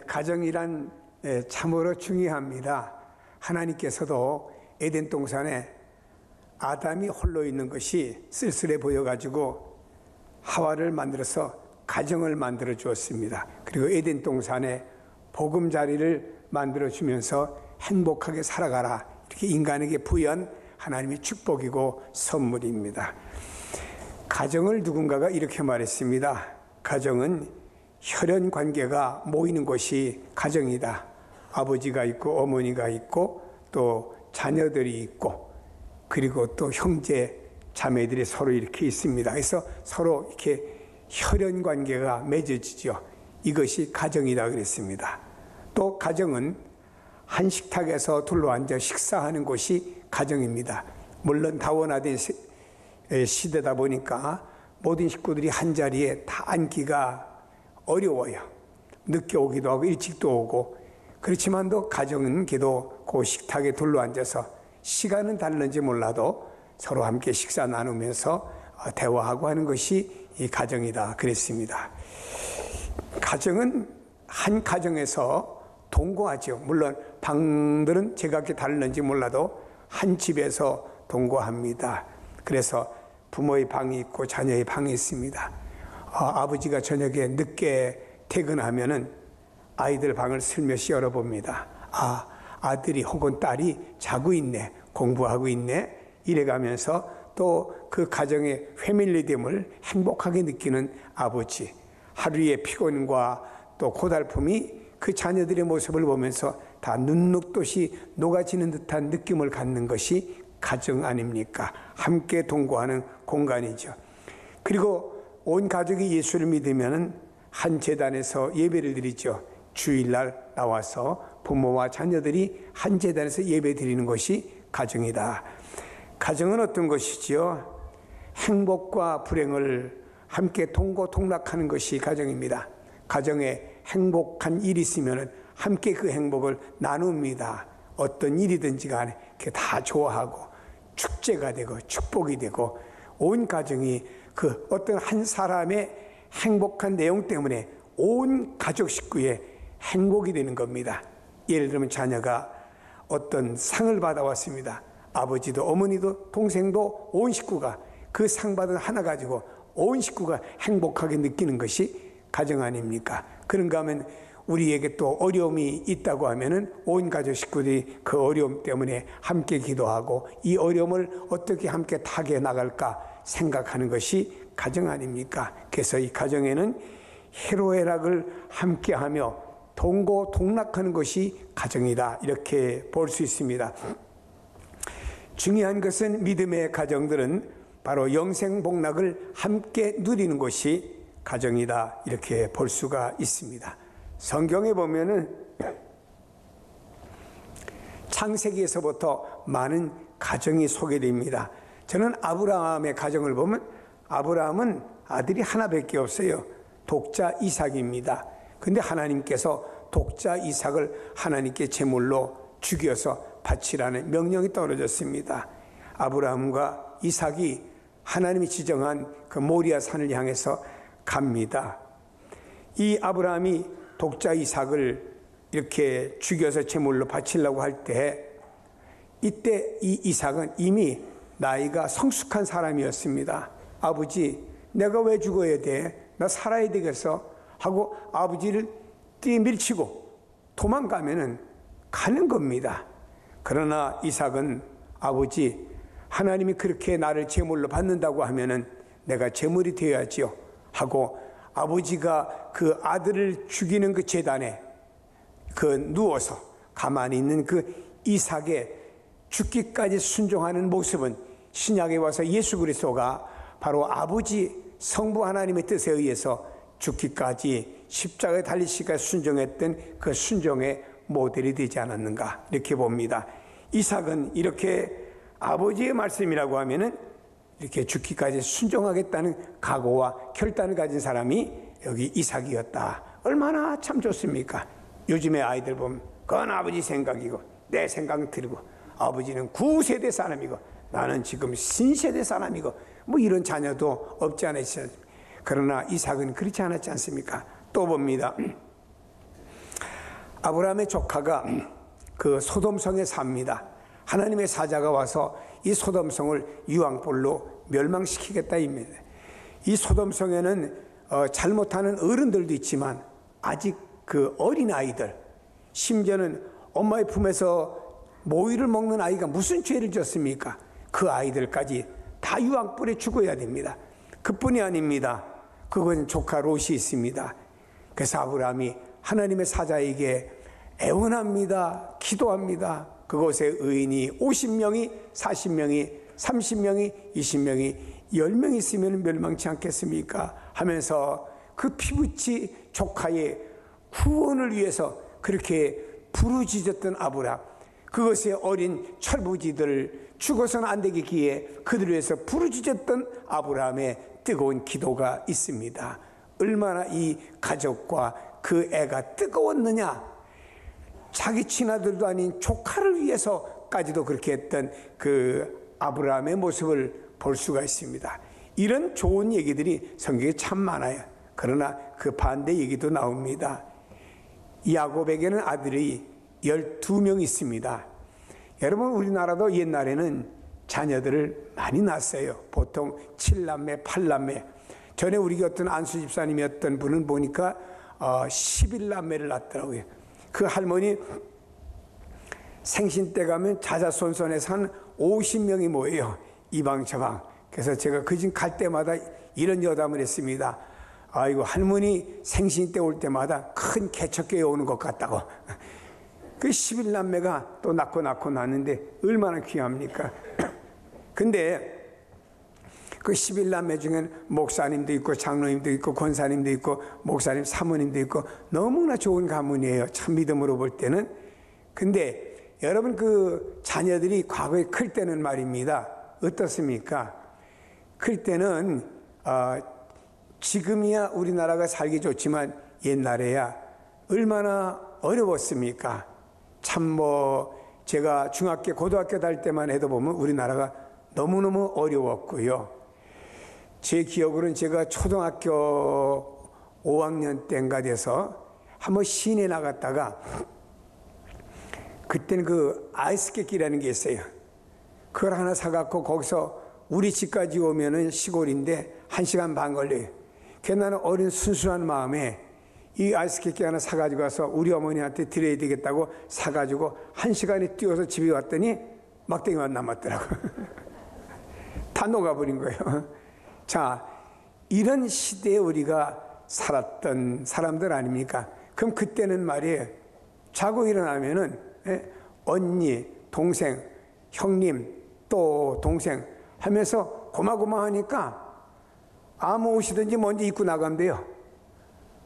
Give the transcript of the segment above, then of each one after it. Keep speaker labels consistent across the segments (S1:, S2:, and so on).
S1: 가정이란 참으로 중요합니다. 하나님께서도 에덴 동산에 아담이 홀로 있는 것이 쓸쓸해 보여가지고 하와를 만들어서 가정을 만들어 주었습니다. 그리고 에덴 동산에 보금자리를 만들어 주면서 행복하게 살아가라, 이렇게 인간에게 부여한 하나님의 축복이고 선물입니다. 가정을 누군가가 이렇게 말했습니다. 가정은 혈연 관계가 모이는 곳이 가정이다. 아버지가 있고 어머니가 있고 또 자녀들이 있고 그리고 또 형제 자매들이 서로 이렇게 있습니다. 그래서 서로 이렇게 혈연 관계가 맺어지죠. 이것이 가정이다 그랬습니다. 또 가정은 한 식탁에서 둘러앉아 식사하는 곳이 가정입니다. 물론 다원화된 시대다 보니까 모든 식구들이 한 자리에 다 앉기가 어려워요. 늦게 오기도 하고 일찍도 오고, 그렇지만도 가정은 그래도 그 식탁에 둘러앉아서 시간은 다른지 몰라도 서로 함께 식사 나누면서 대화하고 하는 것이 이 가정이다 그랬습니다. 가정은 한 가정에서 동거하죠. 물론 방들은 제각기 다른지 몰라도 한 집에서 동거합니다. 그래서 부모의 방이 있고 자녀의 방이 있습니다. 아버지가 저녁에 늦게 퇴근하면은 아이들 방을 슬며시 열어봅니다. 아들이 혹은 딸이 자고 있네, 공부하고 있네, 이래가면서 또 그 가정의 패밀리됨을 행복하게 느끼는 아버지, 하루의 피곤과 또 고달픔이 그 자녀들의 모습을 보면서 다 눈녹듯이 녹아지는 듯한 느낌을 갖는 것이 가정 아닙니까? 함께 동거하는 공간이죠. 그리고 온 가족이 예수를 믿으면 한 제단에서 예배를 드리죠. 주일날 나와서 부모와 자녀들이 한 제단에서 예배 드리는 것이 가정이다. 가정은 어떤 것이지요? 행복과 불행을 함께 동고동락하는 것이 가정입니다. 가정에 행복한 일이 있으면 함께 그 행복을 나눕니다. 어떤 일이든지 간에 그게 다 좋아하고 축제가 되고 축복이 되고 온 가정이 그 어떤 한 사람의 행복한 내용 때문에 온 가족 식구의 행복이 되는 겁니다. 예를 들면 자녀가 어떤 상을 받아왔습니다. 아버지도 어머니도 동생도 온 식구가 그 상 받은 하나 가지고 온 식구가 행복하게 느끼는 것이 가정 아닙니까? 그런가 하면 우리에게 또 어려움이 있다고 하면은 온 가족 식구들이 그 어려움 때문에 함께 기도하고 이 어려움을 어떻게 함께 타개 나갈까 생각하는 것이 가정 아닙니까? 그래서 이 가정에는 희로애락을 함께하며 동고동락하는 것이 가정이다, 이렇게 볼 수 있습니다. 중요한 것은 믿음의 가정들은 바로 영생복락을 함께 누리는 것이 가정이다, 이렇게 볼 수가 있습니다. 성경에 보면은 창세기에서부터 많은 가정이 소개됩니다. 저는 아브라함의 가정을 보면 아브라함은 아들이 하나밖에 없어요. 독자 이삭입니다. 근데 하나님께서 독자 이삭을 하나님께 제물로 죽여서 바치라는 명령이 떨어졌습니다. 아브라함과 이삭이 하나님이 지정한 그 모리아 산을 향해서 갑니다. 이 아브라함이 독자 이삭을 이렇게 죽여서 제물로 바치려고 할 때, 이때 이 이삭은 이미 나이가 성숙한 사람이었습니다. 아버지, 내가 왜 죽어야 돼? 나 살아야 되겠어? 하고 아버지를 뛰밀치고 도망가면은 가는 겁니다. 그러나 이삭은 아버지, 하나님이 그렇게 나를 제물로 받는다고 하면은 내가 제물이 되어야지요 하고 아버지가 그 아들을 죽이는 그 제단에 누워서 가만히 있는 그 이삭의 죽기까지 순종하는 모습은 신약에 와서 예수 그리스도가 바로 아버지 성부 하나님의 뜻에 의해서 죽기까지 십자가에 달리시기까지 순종했던 그 순종의 모델이 되지 않았는가, 이렇게 봅니다. 이삭은 이렇게 아버지의 말씀이라고 하면은 이렇게 죽기까지 순종하겠다는 각오와 결단을 가진 사람이 여기 이삭이었다. 얼마나 참 좋습니까? 요즘의 아이들 보면 그건 아버지 생각이고 내 생각은 틀리고, 아버지는 구세대 사람이고 나는 지금 신세대 사람이고, 뭐 이런 자녀도 없지 않았습니까? 그러나 이삭은 그렇지 않았지 않습니까? 또 봅니다. 아브라함의 조카가 그 소돔성에 삽니다. 하나님의 사자가 와서 이 소돔성을 유황불로 멸망시키겠다 입니다. 이 소돔성에는 잘못하는 어른들도 있지만 아직 그 어린 아이들, 심지어는 엄마의 품에서 모이를 먹는 아이가 무슨 죄를 졌습니까? 그 아이들까지 다 유황불에 죽어야 됩니다. 그뿐이 아닙니다. 그건 조카 롯이 있습니다. 그래서 아브라함이 하나님의 사자에게 애원합니다. 기도합니다. 그곳에 의인이 50명이, 40명이, 30명이, 20명이, 10명이 있으면 멸망치 않겠습니까? 하면서 그 피부치 조카의 구원을 위해서 그렇게 부르짖었던 아브라함, 그것의 어린 철부지들 죽어서는 안 되기에 그들을 위해서 부르짖었던 아브라함의 뜨거운 기도가 있습니다. 얼마나 이 가족과 그 애가 뜨거웠느냐. 자기 친아들도 아닌 조카를 위해서까지도 그렇게 했던 그 아브라함의 모습을 볼 수가 있습니다. 이런 좋은 얘기들이 성경에 참 많아요. 그러나 그 반대 얘기도 나옵니다. 야곱에게는 아들이 12명 있습니다. 여러분, 우리나라도 옛날에는 자녀들을 많이 낳았어요. 보통 7남매, 8남매. 전에 우리 어떤 안수 집사님이었던 분은 보니까 11남매를 낳았더라고요. 그 할머니 생신 때 가면 자자손손해서 한 50명이 모여요. 이방 저방. 그래서 제가 그 집 갈 때마다 이런 여담을 했습니다. 아이고, 할머니 생신 때 올 때마다 큰 개척교회 오는 것 같다고. 그 11남매가 또 낳고 낳는데 얼마나 귀합니까? 근데 그 11남매 중에는 목사님도 있고 장로님도 있고 권사님도 있고 목사님 사모님도 있고 너무나 좋은 가문이에요. 참 믿음으로 볼 때는. 근데 여러분, 그 자녀들이 과거에 클 때는 말입니다. 어떻습니까? 클 때는 지금이야 우리나라가 살기 좋지만 옛날에야 얼마나 어려웠습니까? 참 제가 중학교 고등학교 다닐 때만 해도 보면 우리나라가 너무너무 어려웠고요. 제 기억으로는 제가 초등학교 5학년 때인가 돼서 한번 시내 나갔다가 그때는 그 아이스케이크라는 게 있어요. 그걸 하나 사갖고 거기서 우리 집까지 오면은 시골인데 1시간 반 걸려요. 그래서 나는 어린 순수한 마음에 이 아이스케이크 하나 사가지고 와서 우리 어머니한테 드려야 되겠다고 사가지고 1시간에 뛰어서 집에 왔더니 막대기만 남았더라고. 다 녹아버린 거예요. 자, 이런 시대에 우리가 살았던 사람들 아닙니까? 그럼 그때는 말이에요. 자고 일어나면은 언니, 동생, 형님, 또 동생 하면서 고마고마하니까 아무 옷이든지 먼저 입고 나간대요.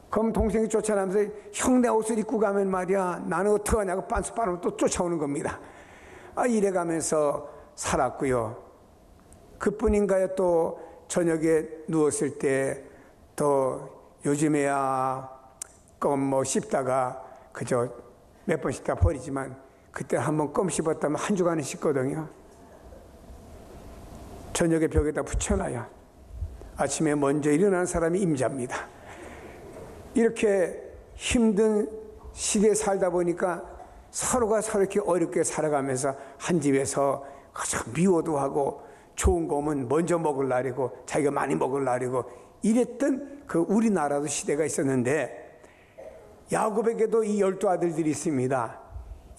S1: 그럼 동생이 쫓아나면서 형 내 옷을 입고 가면 말이야 나는 어떡하냐고 빤스빠르면 또 쫓아오는 겁니다. 이래가면서 살았고요. 그뿐인가요? 또 저녁에 누웠을 때 또 요즘에야 껌 씹다가 그저 몇 번 씹다 버리지만 그때 한번 껌 씹었다면 한 주간은 씹거든요. 저녁에 벽에다 붙여놔야 아침에 먼저 일어나는 사람이 임자입니다. 이렇게 힘든 시대에 살다 보니까 서로가 서로 이렇게 어렵게 살아가면서 한 집에서 미워도 하고 좋은 거 오면 먼저 먹을 날이고 자기가 많이 먹을 날이고 이랬던 그 우리나라도 시대가 있었는데 야곱에게도 이 12아들들이 있습니다.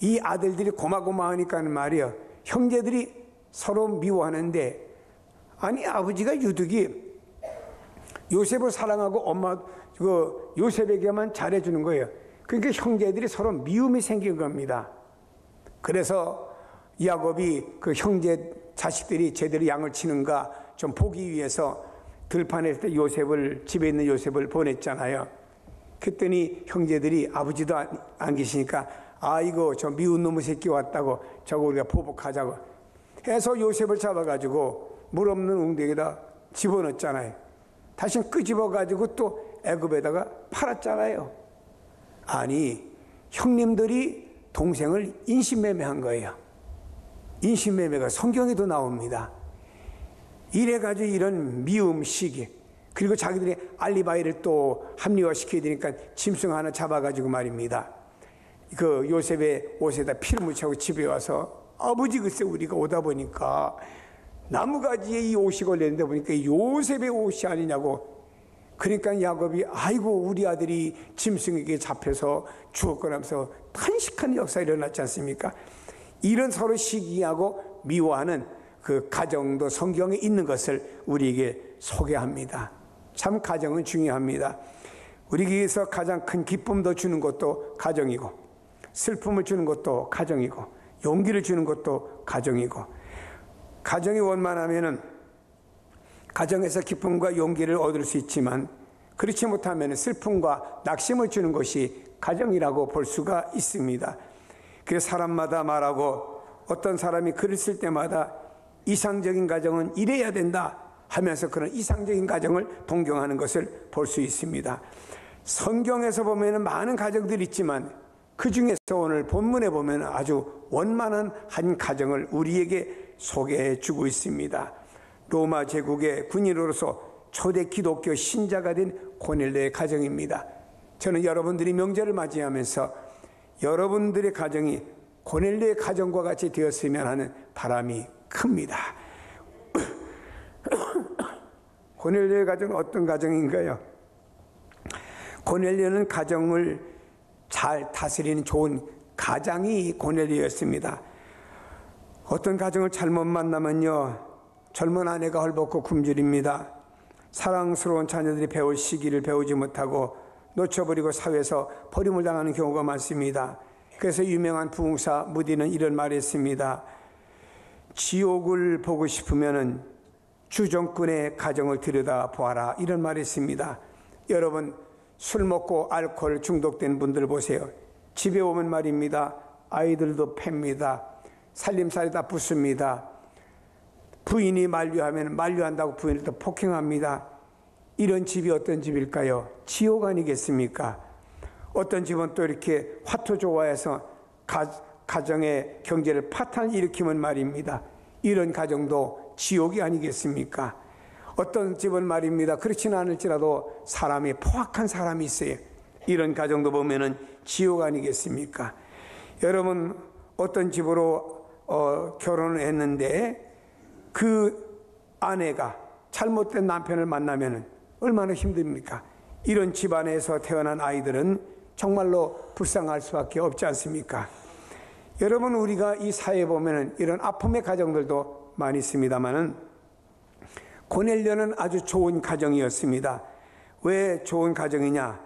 S1: 이 아들들이 고마고마하니까는 말이에요. 형제들이 서로 미워하는데 아니 아버지가 유득이 요셉을 사랑하고 엄마 요셉에게만 잘해주는 거예요. 그러니까 형제들이 서로 미움이 생긴 겁니다. 그래서 야곱이 그 형제 자식들이 제대로 양을 치는가 좀 보기 위해서 들판에 때 집에 있는 요셉을 보냈잖아요. 그랬더니 형제들이 아버지도 안 계시니까 아이고 저 미운 놈의 새끼 왔다고 저거 우리가 보복하자고 해서 요셉을 잡아가지고 물 없는 웅덩이에다 집어넣었잖아요. 다시 끄집어가지고 또 애굽에다가 팔았잖아요. 아니 형님들이 동생을 인신매매한 거예요. 인신매매가 성경에도 나옵니다. 이래가지고 이런 미움 시기 그리고 자기들이 알리바이를 또 합리화시켜야 되니까 짐승 하나 잡아가지고 말입니다. 그 요셉의 옷에다 피를 묻히고 집에 와서 아버지 글쎄 우리가 오다 보니까 나무가지에 이 옷이 걸렸는데 보니까 요셉의 옷이 아니냐고. 그러니까 야곱이 아이고 우리 아들이 짐승에게 잡혀서 죽었거나 하면서 탄식하는 역사가 일어났지 않습니까? 이런 서로 시기하고 미워하는 그 가정도 성경에 있는 것을 우리에게 소개합니다. 참 가정은 중요합니다. 우리에게서 가장 큰 기쁨도 주는 것도 가정이고, 슬픔을 주는 것도 가정이고, 용기를 주는 것도 가정이고, 가정이 원만하면은 가정에서 기쁨과 용기를 얻을 수 있지만 그렇지 못하면 슬픔과 낙심을 주는 것이 가정이라고 볼 수가 있습니다. 그래서 사람마다 말하고 어떤 사람이 글을 쓸 때마다 이상적인 가정은 이래야 된다 하면서 그런 이상적인 가정을 동경하는 것을 볼 수 있습니다. 성경에서 보면 많은 가정들이 있지만 그 중에서 오늘 본문에 보면 아주 원만한 한 가정을 우리에게 소개해 주고 있습니다. 로마 제국의 군인으로서 초대 기독교 신자가 된 고넬료의 가정입니다. 저는 여러분들이 명절을 맞이하면서 여러분들의 가정이 고넬료의 가정과 같이 되었으면 하는 바람이 큽니다. 고넬료의 가정은 어떤 가정인가요? 고넬료는 가정을 잘 다스리는 좋은 가장이 고넬료였습니다. 어떤 가정을 잘못 만나면요, 젊은 아내가 헐벗고 굶주립니다. 사랑스러운 자녀들이 배울 시기를 배우지 못하고 놓쳐버리고 사회에서 버림을 당하는 경우가 많습니다. 그래서 유명한 부흥사 무디는 이런 말을 했습니다. 지옥을 보고 싶으면 주정꾼의 가정을 들여다보아라, 이런 말을 했습니다. 여러분, 술 먹고 알코올 중독된 분들 보세요. 집에 오면 말입니다, 아이들도 팹니다. 살림살이 다 붙습니다. 부인이 만류하면 만류한다고 부인을 또 폭행합니다. 이런 집이 어떤 집일까요? 지옥 아니겠습니까? 어떤 집은 또 이렇게 화투 좋아해서 가정의 경제를 파탄을 일으키면 말입니다. 이런 가정도 지옥이 아니겠습니까? 어떤 집은 말입니다, 그렇지는 않을지라도 사람이 포악한 사람이 있어요. 이런 가정도 보면은 지옥 아니겠습니까? 여러분, 어떤 집으로 결혼을 했는데 그 아내가 잘못된 남편을 만나면 얼마나 힘듭니까? 이런 집안에서 태어난 아이들은 정말로 불쌍할 수밖에 없지 않습니까? 여러분, 우리가 이 사회에 보면 이런 아픔의 가정들도 많이 있습니다만은 고넬료는 아주 좋은 가정이었습니다. 왜 좋은 가정이냐?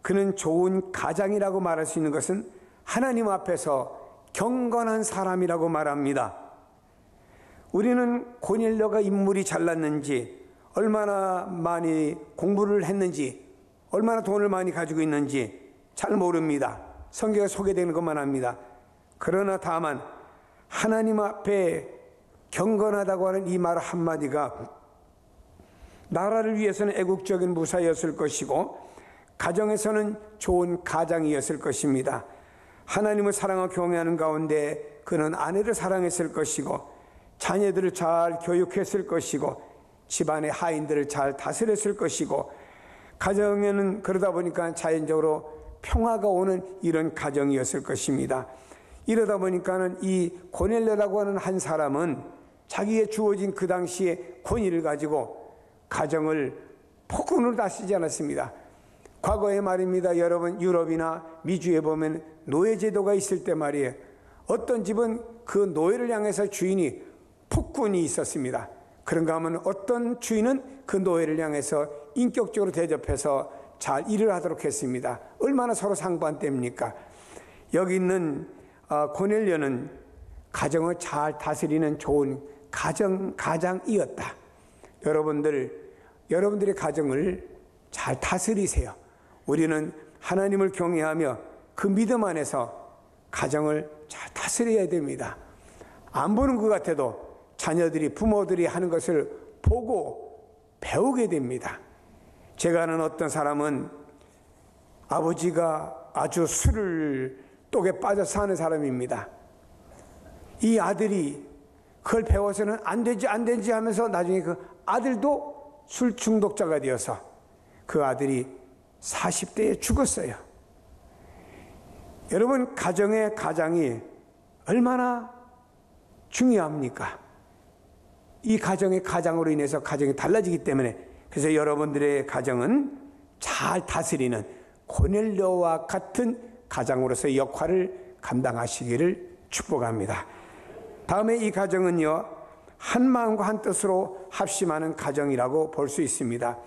S1: 그는 좋은 가장이라고 말할 수 있는 것은 하나님 앞에서 경건한 사람이라고 말합니다. 우리는 고넬료가 인물이 잘났는지, 얼마나 많이 공부를 했는지, 얼마나 돈을 많이 가지고 있는지 잘 모릅니다. 성경에 소개되는 것만 합니다. 그러나 다만 하나님 앞에 경건하다고 하는 이 말 한마디가 나라를 위해서는 애국적인 무사였을 것이고 가정에서는 좋은 가장이었을 것입니다. 하나님을 사랑하고 경외하는 가운데 그는 아내를 사랑했을 것이고 자녀들을 잘 교육했을 것이고 집안의 하인들을 잘 다스렸을 것이고 가정에는 그러다 보니까 자연적으로 평화가 오는 이런 가정이었을 것입니다. 이러다 보니까는 이 고넬료라고 하는 한 사람은 자기의 주어진 그 당시의 권위를 가지고 가정을 폭군으로 다스리지 않았습니다. 과거에 말입니다, 여러분, 유럽이나 미주에 보면 노예제도가 있을 때 말이에요, 어떤 집은 그 노예를 향해서 주인이 폭군이 있었습니다. 그런가 하면 어떤 주인은 그 노예를 향해서 인격적으로 대접해서 잘 일을 하도록 했습니다. 얼마나 서로 상반됩니까? 여기 있는 고넬료는 가정을 잘 다스리는 좋은 가장이었다. 여러분들의 가정을 잘 다스리세요. 우리는 하나님을 경외하며 그 믿음 안에서 가정을 잘 다스려야 됩니다. 안 보는 것 같아도 자녀들이, 부모들이 하는 것을 보고 배우게 됩니다. 제가 아는 어떤 사람은 아버지가 아주 술을 똑에 빠져서 사는 사람입니다. 이 아들이 그걸 배워서는 안 되지 하면서 나중에 그 아들도 술 중독자가 되어서 그 아들이 40대에 죽었어요. 여러분, 가정의 가장이 얼마나 중요합니까? 이 가정의 가장으로 인해서 가정이 달라지기 때문에, 그래서 여러분들의 가정은 잘 다스리는 고넬료와 같은 가장으로서의 역할을 감당하시기를 축복합니다. 다음에 이 가정은요, 한 마음과 한 뜻으로 합심하는 가정이라고 볼 수 있습니다.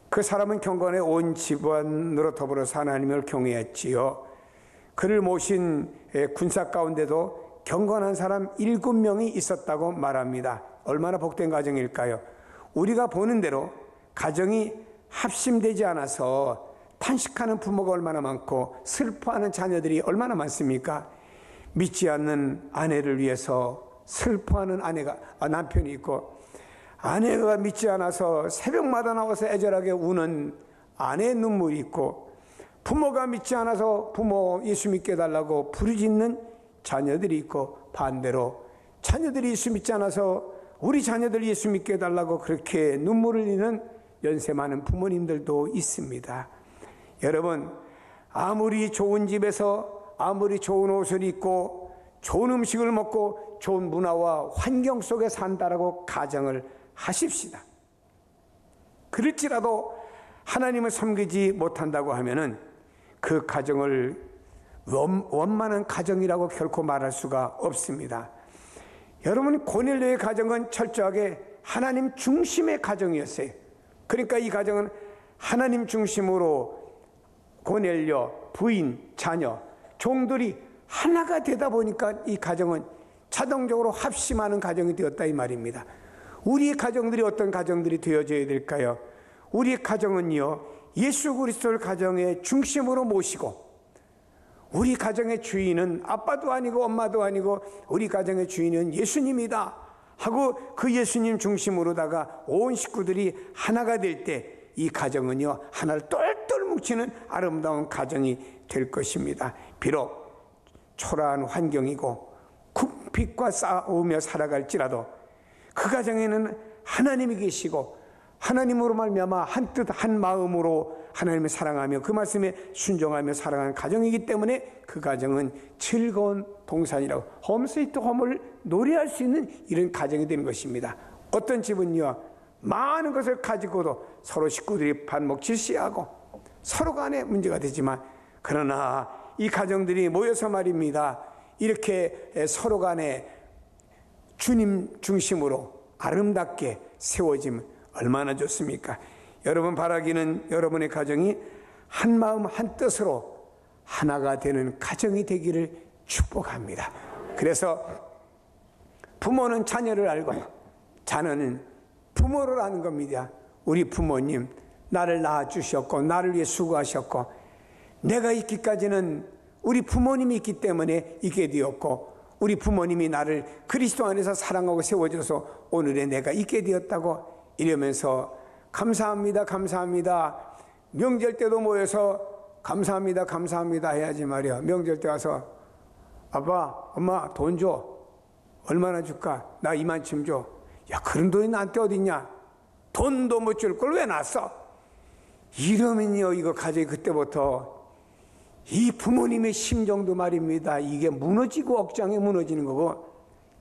S1: 그 사람은 경건에 온 집안으로 더불어서 하나님을 경외했지요. 그를 모신 군사 가운데도 경건한 사람 7명이 있었다고 말합니다. 얼마나 복된 가정일까요? 우리가 보는 대로 가정이 합심되지 않아서 탄식하는 부모가 얼마나 많고 슬퍼하는 자녀들이 얼마나 많습니까? 믿지 않는 아내를 위해서 슬퍼하는 남편이 있고, 아내가 믿지 않아서 새벽마다 나와서 애절하게 우는 아내의 눈물이 있고, 부모가 믿지 않아서 부모 예수 믿게 해달라고 부르짖는 자녀들이 있고, 반대로 자녀들이 예수 믿지 않아서 우리 자녀들 예수 믿게 해달라고 그렇게 눈물을 흘리는 연세 많은 부모님들도 있습니다. 여러분, 아무리 좋은 집에서 아무리 좋은 옷을 입고 좋은 음식을 먹고 좋은 문화와 환경 속에 산다라고 가정을 하십시다. 그럴지라도 하나님을 섬기지 못한다고 하면은 그 가정을 원만한 가정이라고 결코 말할 수가 없습니다. 여러분, 고넬료의 가정은 철저하게 하나님 중심의 가정이었어요. 그러니까 이 가정은 하나님 중심으로 고넬료, 부인, 자녀, 종들이 하나가 되다 보니까 이 가정은 자동적으로 합심하는 가정이 되었다 이 말입니다. 우리 가정들이 어떤 가정들이 되어져야 될까요? 우리 가정은요, 예수 그리스도를 가정의 중심으로 모시고, 우리 가정의 주인은 아빠도 아니고 엄마도 아니고 우리 가정의 주인은 예수님이다 하고 그 예수님 중심으로다가 온 식구들이 하나가 될 때 이 가정은요, 하나를 똘똘 뭉치는 아름다운 가정이 될 것입니다. 비록 초라한 환경이고 궁핍과 싸우며 살아갈지라도 그 가정에는 하나님이 계시고 하나님으로 말미암아 한 뜻 한 마음으로 하나님을 사랑하며 그 말씀에 순종하며 살아가는 가정이기 때문에 그 가정은 즐거운 동산이라고, 홈 스위트 홈을 노래할 수 있는 이런 가정이 되는 것입니다. 어떤 집은요, 많은 것을 가지고도 서로 식구들이 반목 질시하고 서로 간에 문제가 되지만, 그러나 이 가정들이 모여서 말입니다, 이렇게 서로 간에 주님 중심으로 아름답게 세워지면 얼마나 좋습니까? 여러분 바라기는 여러분의 가정이 한 마음 한 뜻으로 하나가 되는 가정이 되기를 축복합니다. 그래서 부모는 자녀를 알고 자녀는 부모를 아는 겁니다. 우리 부모님, 나를 낳아주셨고 나를 위해 수고하셨고 내가 있기까지는 우리 부모님이 있기 때문에 있게 되었고, 우리 부모님이 나를 그리스도 안에서 사랑하고 세워줘서 오늘의 내가 있게 되었다고 이러면서 감사합니다, 감사합니다. 명절 때도 모여서 감사합니다, 감사합니다 해야지 말이야. 명절 때 와서 아빠, 엄마 돈 줘. 얼마나 줄까? 나 이만큼 줘. 야, 그런 돈이 나한테 어딨냐? 돈도 못 줄 걸 왜 놨어? 이러면요, 이거 가정이 그때부터 이 부모님의 심정도 말입니다, 이게 무너지고 억장이 무너지는 거고,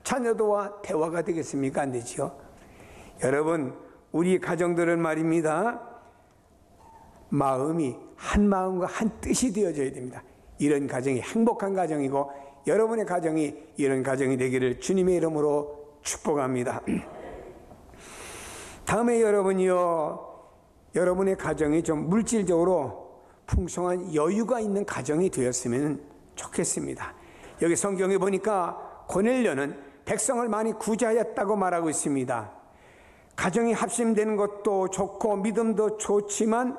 S1: 자녀도와 대화가 되겠습니까? 안 되지요? 여러분, 우리 가정들은 말입니다, 마음이 한 마음과 한 뜻이 되어져야 됩니다. 이런 가정이 행복한 가정이고 여러분의 가정이 이런 가정이 되기를 주님의 이름으로 축복합니다. 다음에 여러분이요, 여러분의 가정이 좀 물질적으로 풍성한 여유가 있는 가정이 되었으면 좋겠습니다. 여기 성경에 보니까 고넬료는 백성을 많이 구제하였다고 말하고 있습니다. 가정이 합심되는 것도 좋고 믿음도 좋지만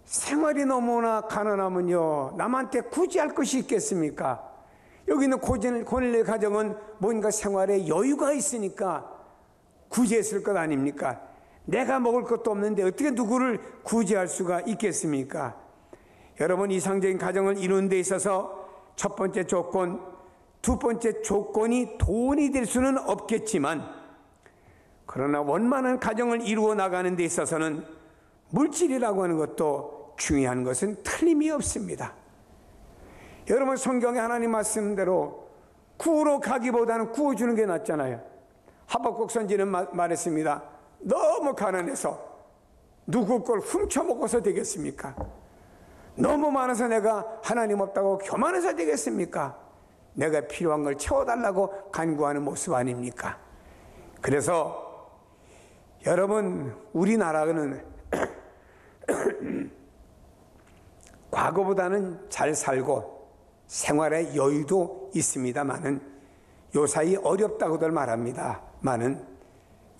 S1: 생활이 너무나 가난하면요, 남한테 구제할 것이 있겠습니까? 여기 있는 고넬료의 가정은 뭔가 생활에 여유가 있으니까 구제했을 것 아닙니까? 내가 먹을 것도 없는데 어떻게 누구를 구제할 수가 있겠습니까? 여러분, 이상적인 가정을 이루는 데 있어서 첫 번째 조건, 두 번째 조건이 돈이 될 수는 없겠지만, 그러나 원만한 가정을 이루어 나가는 데 있어서는 물질이라고 하는 것도 중요한 것은 틀림이 없습니다. 여러분, 성경에 하나님 말씀대로 구우러 가기보다는 구워주는 게 낫잖아요. 하박국 선지는 말했습니다. 너무 가난해서 누구 걸 훔쳐먹어서 되겠습니까? 너무 많아서 내가 하나님 없다고 교만해서 되겠습니까? 내가 필요한 걸 채워달라고 간구하는 모습 아닙니까? 그래서 여러분, 우리나라는 과거보다는 잘 살고 생활의 여유도 있습니다만은 요사이 어렵다고들 말합니다만은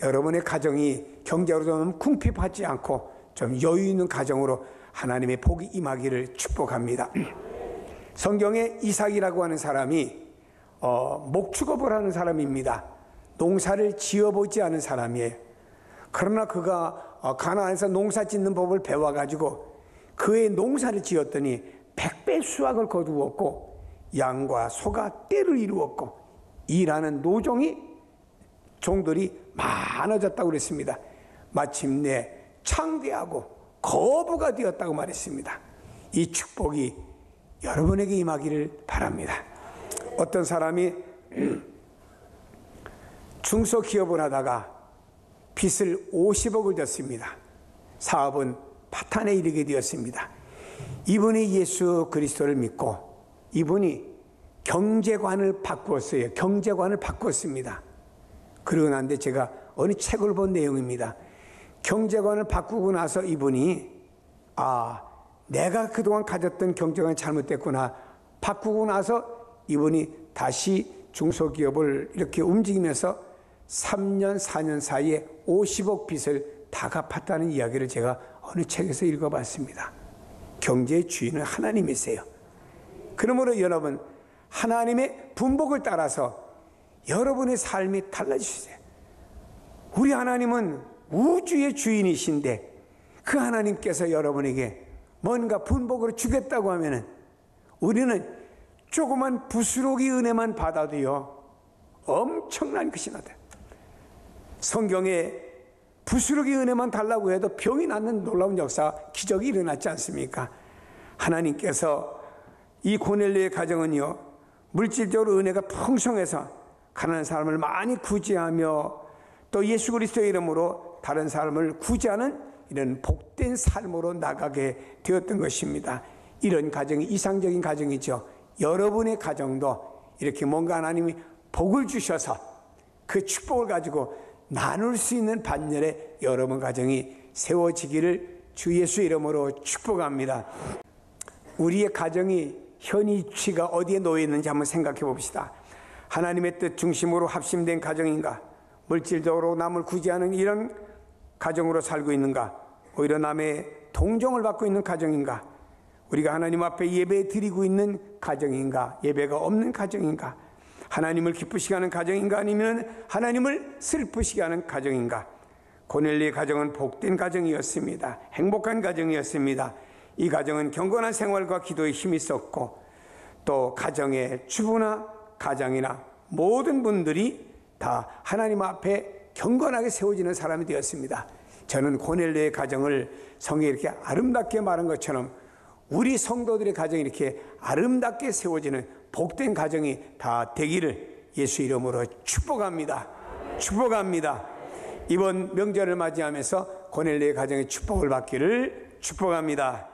S1: 여러분의 가정이 경제적으로 좀 궁핍하지 않고 좀 여유 있는 가정으로 하나님의 복이 임하기를 축복합니다. 성경에 이삭이라고 하는 사람이 목축업을 하는 사람입니다. 농사를 지어보지 않은 사람이에요. 그러나 그가 가나안에서 농사 짓는 법을 배워가지고 그의 농사를 지었더니 100배 수확을 거두었고 양과 소가 떼를 이루었고 일하는 종들이 많아졌다고 그랬습니다. 마침내 창대하고 거부가 되었다고 말했습니다. 이 축복이 여러분에게 임하기를 바랍니다. 어떤 사람이 중소기업을 하다가 빚을 50억을 졌습니다. 사업은 파탄에 이르게 되었습니다. 이분이 예수 그리스도를 믿고 이분이 경제관을 바꾸었어요. 경제관을 바꿨습니다. 그러고 난데 제가 어느 책을 본 내용입니다. 경제관을 바꾸고 나서 이분이 내가 그동안 가졌던 경제관이 잘못됐구나. 바꾸고 나서 이분이 다시 중소기업을 이렇게 움직이면서 3년 4년 사이에 50억 빚을 다 갚았다는 이야기를 제가 어느 책에서 읽어봤습니다. 경제의 주인은 하나님이세요. 그러므로 여러분, 하나님의 분복을 따라서 여러분의 삶이 달라지세요. 우리 하나님은 우주의 주인이신데 그 하나님께서 여러분에게 뭔가 분복으로 주겠다고 하면은 우리는 조그만 부스러기 은혜만 받아도요 엄청난 것이 나다. 성경에 부스러기 은혜만 달라고 해도 병이 낫는 놀라운 역사, 기적이 일어났지 않습니까? 하나님께서 이 고넬료의 가정은요 물질적으로 은혜가 풍성해서 가난한 사람을 많이 구제하며 또 예수 그리스도의 이름으로 다른 사람을 구제하는 이런 복된 삶으로 나가게 되었던 것입니다. 이런 가정이 이상적인 가정이죠. 여러분의 가정도 이렇게 뭔가 하나님이 복을 주셔서 그 축복을 가지고 나눌 수 있는 반열에 여러분 가정이 세워지기를 주 예수 이름으로 축복합니다. 우리의 가정이 현 위치가 어디에 놓여 있는지 한번 생각해 봅시다. 하나님의 뜻 중심으로 합심된 가정인가? 물질적으로 남을 구제하는 이런 가정으로 살고 있는가? 오히려 남의 동정을 받고 있는 가정인가? 우리가 하나님 앞에 예배 드리고 있는 가정인가? 예배가 없는 가정인가? 하나님을 기쁘시게 하는 가정인가? 아니면 하나님을 슬프시게 하는 가정인가? 고넬료의 가정은 복된 가정이었습니다. 행복한 가정이었습니다. 이 가정은 경건한 생활과 기도에 힘이 있었고 또 가정의 주부나 가장이나 모든 분들이 다 하나님 앞에 경건하게 세워지는 사람이 되었습니다. 저는 고넬료의 가정을 성경에 이렇게 아름답게 말한 것처럼 우리 성도들의 가정이 이렇게 아름답게 세워지는 복된 가정이 다 되기를 예수 이름으로 축복합니다. 축복합니다. 이번 명절을 맞이하면서 고넬료의 가정의 축복을 받기를 축복합니다.